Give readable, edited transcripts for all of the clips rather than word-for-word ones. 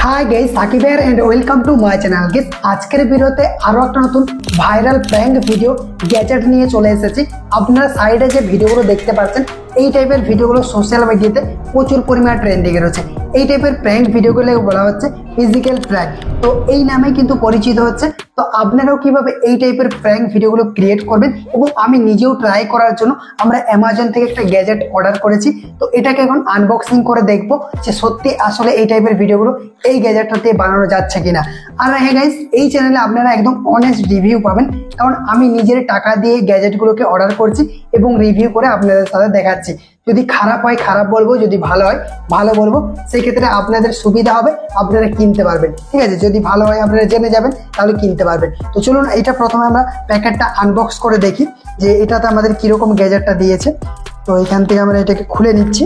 High guys, Sakib here and welcome to my channel. Guys, আজকের ভিডিওতে আরো একটা নতুন ভাইরাল প্র্যাঙ্ক ভিডিও গ্যাজেট নিয়ে চলে এসেছি। আপনারা সাইডে যে ভিডিওগুলো দেখতে পাচ্ছেন, এই টাইপের ভিডিওগুলো সোশ্যাল মিডিয়াতে প্রচুর পরিমাণে ট্রেন্ডিং এ রয়েছে। এই টাইপের প্র্যাঙ্ক ভিডিওগুলো বলা হচ্ছে ফিজিক্যাল প্র্যাঙ্ক, তো এই নামে কিন্তু পরিচিত হচ্ছে। তো আপনারাও কিভাবে এই টাইপের প্র্যাঙ্ক ভিডিওগুলো ক্রিয়েট করবেন, এবং আমি নিজেও ট্রাই করার জন্য আমরা অ্যামাজন থেকে একটা গ্যাজেট অর্ডার করেছি। তো এটাকে এখন আনবক্সিং করে দেখবো যে সত্যি আসলে এই টাইপের ভিডিওগুলো এই গ্যাজেটটাতে বানানো যাচ্ছে কিনা। আর হ্যাঁ গাইস, এই চ্যানেলে আপনারা একদম অনেস্ট রিভিউ পাবেন, কারণ আমি নিজের টাকা দিয়ে গ্যাজেটগুলোকে অর্ডার করছি এবং রিভিউ করে আপনাদের সাথে দেখাচ্ছি। যদি খারাপ হয় খারাপ বলবো, যদি ভালো হয় ভালো বলবো। সেই ক্ষেত্রে আপনাদের সুবিধা হবে, আপনারা কিনতে পারবেন। ঠিক আছে, যদি ভালো হয় আপনারা জেনে যাবেন, তাহলে কিনতে পারবেন। তো চলুন, এটা প্রথমে আমরা প্যাকেটটা আনবক্স করে দেখি যে এটাতে আমাদের কিরকম গ্যাজেটটা দিয়েছে। তো এখান থেকে আমরা এটাকে খুলে নিচ্ছি।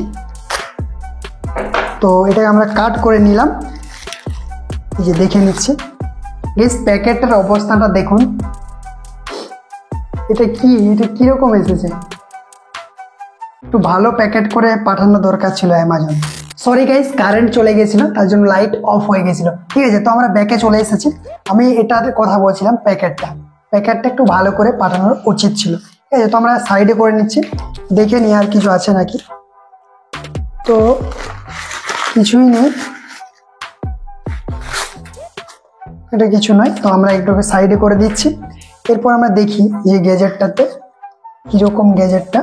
তো এটাকে আমরা কাট করে নিলাম, এই যে দেখে নিচ্ছি। এই প্যাকেটটার অবস্থাটা দেখুন, এটা কিরকম এসেছে। একটু ভালো প্যাকেট করে পাঠানো দরকার ছিল অ্যামাজন। সরি গাইস, কারেন্ট চলে গেছিল, তার জন্য লাইট অফ হয়ে গেছিল। ঠিক আছে, তো আমরা ব্যাকে চলে এসেছি। আমি এটাতে কথা বলছিলাম, প্যাকেটটা একটু ভালো করে পাঠানোর উচিত ছিল। ঠিক আছে, তো আমরা সাইডে করে নিচ্ছি, দেখে নিই আর কিছু আছে নাকি। তো কিছুই নেই, এটা কিছু নয়। তো আমরা একটু সাইডে করে দিচ্ছি। এরপর আমরা দেখি যে গ্যাজেটটাতে কিরকম গ্যাজেটটা।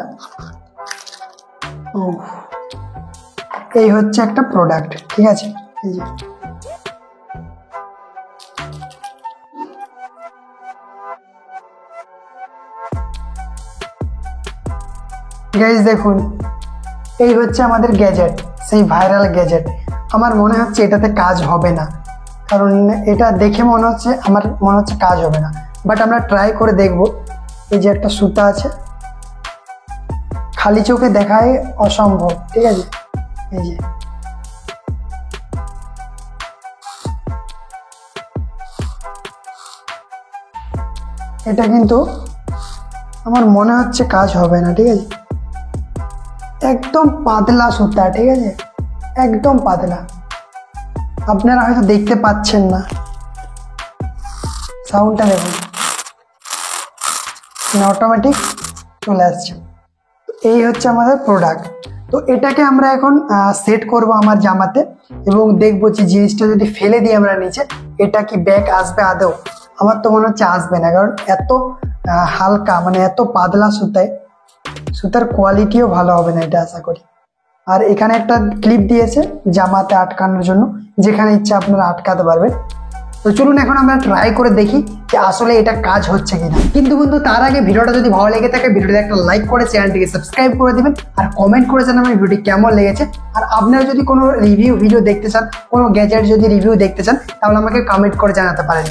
এই হচ্ছে একটা প্রোডাক্ট। ঠিক আছে, এই যে গাইস দেখুন, এই হচ্ছে আমাদের গ্যাজেট, সেই ভাইরাল গ্যাজেট। আমার মনে হচ্ছে এটাতে কাজ হবে না, কারণ এটা দেখে মনে হচ্ছে কাজ হবে না। বাট আমরা ট্রাই করে দেখব। এই যে একটা সুতা আছে, খালি চোখে দেখায় অসম্ভব। ঠিক আছে, এই যে এটা কিন্তু আমার মনে হচ্ছে কাজ হবে না। ঠিক আছে, একদম পাতলা সুতা। ঠিক আছে, একদম পাতলা। আপনারা হয়তো দেখতে পাচ্ছেন না, সাউন্ডটা দেখুন, অটোমেটিক চলে আসছে। এই হচ্ছে আমাদের প্রোডাক্ট। তো এটাকে আমরা এখন সেট করব আমার জামাতে, এবং দেখবো যে জিনিসটা যদি ফেলে দিই আমরা নিচে, এটা কি ব্যাক আসবে আদৌ। আমার তো মনে হচ্ছে আসবে না, কারণ এত হালকা, মানে এত পাতলা সুতার কোয়ালিটিও ভালো হবে না এটা, আশা করি। আর এখানে একটা ক্লিপ দিয়েছে জামাতে আটকানোর জন্য, যেখানে ইচ্ছা আপনারা আটকাতে পারবেন। তো চলুন এখন আমরা ট্রাই করে দেখি যে আসলে এটা কাজ হচ্ছে কিনা। কিন্তু বন্ধু, তার আগে ভিডিওটা যদি ভালো লেগে থাকে, ভিডিওতে একটা লাইক করে চ্যানেলটিকে সাবস্ক্রাইব করে দিবেন, আর কমেন্ট করে জানাবেন ভিডিওটি কেমন লেগেছে। আর আপনারা যদি কোনো ভিডিও দেখতে চান, কোনো গ্যাজেট যদি রিভিউ দেখতে চান, তাহলে আমাকে কমেন্ট করে জানাতে পারেন।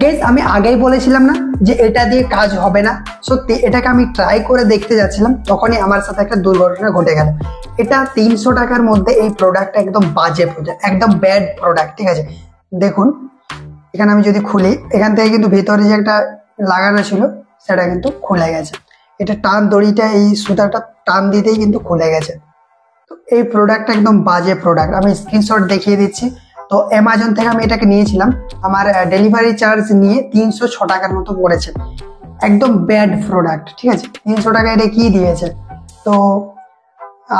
গাইস, আমি আগেই বলেছিলাম না যে এটা দিয়ে কাজ হবে না। সত্যি এটাকে আমি ট্রাই করে দেখতে যাচ্ছিলাম, তখনই আমার সাথে একটা দুর্ঘটনা ঘটে গেল। এটা 300 টাকার মধ্যে এই প্রোডাক্টটা একদম বাজে প্রোডাক্ট, একদম ব্যাড প্রোডাক্ট। ঠিক আছে, দেখুন এখানে আমি যদি খুলি, এখান থেকে কিন্তু ভেতরে যে একটা লাগানো ছিল সেটা কিন্তু খুলে গেছে। এটা টান দড়িটা, এই সুতাটা টান দিতেই কিন্তু খুলে গেছে। তো এই প্রোডাক্টটা একদম বাজে প্রোডাক্ট। আমি স্ক্রিনশট দেখিয়ে দিচ্ছি। তো অ্যামাজন থেকে আমি এটাকে নিয়েছিলাম, আমার ডেলিভারি চার্জ নিয়ে 306 টাকার মতো পড়েছে। একদম ব্যাড প্রোডাক্ট। ঠিক আছে, 300 টাকা এটা কি দিয়েছে। তো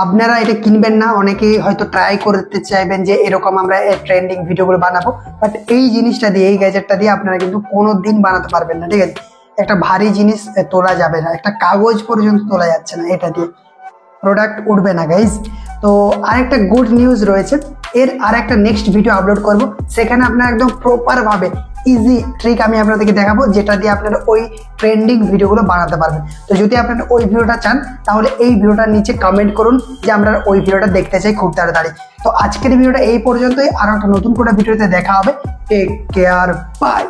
আপনারা এটা কিনবেন না। অনেকেই হয়তো ট্রাই করতে চাইবেন যে এরকম আমরা ট্রেন্ডিং ভিডিওগুলো বানাবো, বাট এই জিনিসটা দিয়ে, এই গ্যাজেটটা দিয়ে আপনারা কিন্তু কোনোদিন বানাতে পারবেন না। ঠিক আছে, একটা ভারী জিনিস তোলা যাবে না, একটা কাগজ পর্যন্ত তোলা যাচ্ছে না, এটা দিয়ে প্রোডাক্ট উঠবে না গাইজ। তো আরেকটা গুড নিউজ রয়েছে, এর আরেকটা নেক্সট ভিডিও আপলোড করব, সেখানে আপনারা একদম প্রপার ভাবে ইজি ট্রিক আমি আপনাদেরকে দেখাবো, যেটা দিয়ে আপনারা ওই ট্রেন্ডিং ভিডিওগুলো বানাতে পারবেন। তো যদি আপনারা ওই ভিডিওটা চান, তাহলে এই ভিডিওটার নিচে কমেন্ট করুন যে আমরা ওই ভিডিওটা দেখতে চাই খুব তাড়াতাড়ি। তো আজকের ভিডিওটা এই পর্যন্তই, আর একটা নতুন কোনো ভিডিওতে দেখা হবে। Take care, by.